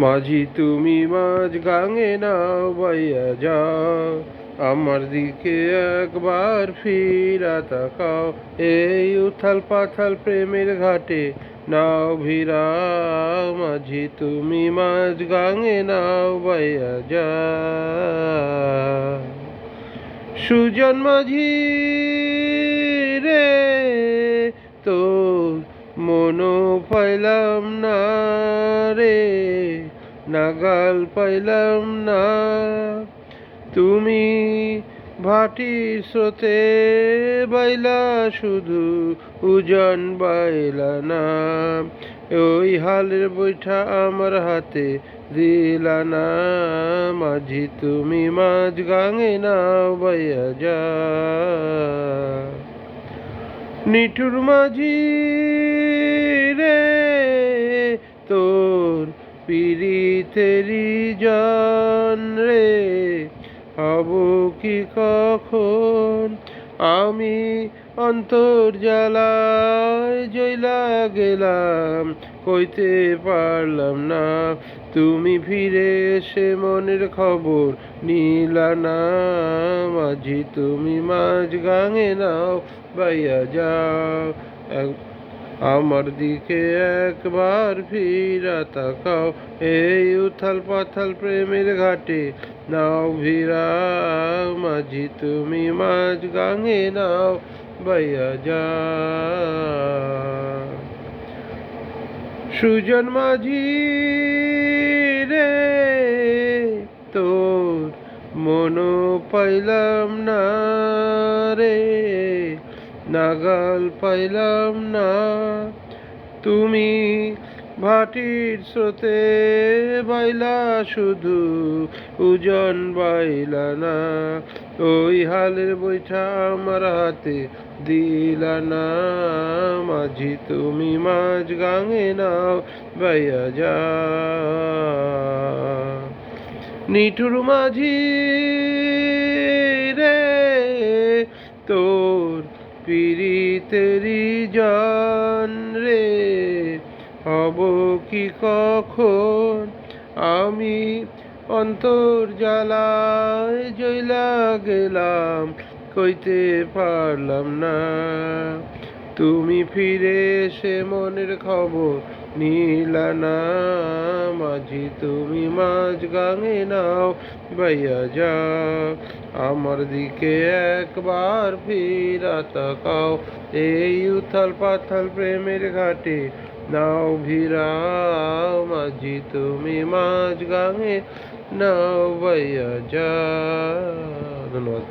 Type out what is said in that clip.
মাঝি তুমি মাঝ গাঙে নাও বাইয়া যাও, আমার দিকে একবার ফিরা তাকাও। এই উথাল পাথাল প্রেমের ঘাটে নাও ভিড়াও, মাঝি তুমি মাঝ গাঙে নাও বাইয়া যাও। সুজন মাঝি রে, তোর মনো পাইলাম না রে, নাগাল পাইলাম না। তুমি ভাটির স্রোতে বাইলা শুধু, উজান বাইলা না। ওই হালের বৈঠা আমার হাতে দিলা না, মাঝি তুমি মাঝ গাঙে নাও বাইয়া যা। নিঠুর মাঝি রে, তোর পিরিতেরি জান রে, হব কি কখন আমি অন্তর জ্বালায় জ্বলা গেলাম, কইতে পারলাম না। তুমি ফিরে এসে মনের খবর নিলা না, মাঝি তুমি মাঝ গাঙে নাও বাইয়া যাও। আমার দিকে একবার ফিরা তাকাও, এই উথাল পাথাল প্রেমের ঘাটে নাও ভিড়াও, মাঝি তুমি মাঝ গাঙে নাও বাইয়া যাও। সুজন মাঝি রে, তোর মনো পাইলাম না রে, নাগাল পাইলাম না। তুমি ভাটির স্রোতে বাইলা শুধু, উজন বাইলা না। ওই হালের বৈঠা আমার হাতে দিলা না, মাঝি তুমি মাঝ গাঙে নাও বাইয়া যা। নিঠুর মাঝি রে, তোর পিরিতেরি জান রে, হব কি কখন আমি অন্তর জ্বালায় জ্বলা গেলাম, কইতে পারলাম না। তুমি ফিরে এসে মনের খবর নিলা না, মাঝি তুমি মাঝ গাঙে নাও বাইয়া যাও। আমার দিকে একবার ফিরা তাকাও, এই উথাল পাথাল প্রেমের ঘাটে নাও ভিড়াও, মাঝি তুমি মাঝ গাঙে নাও বাইয়া যাও। ধন্যবাদ।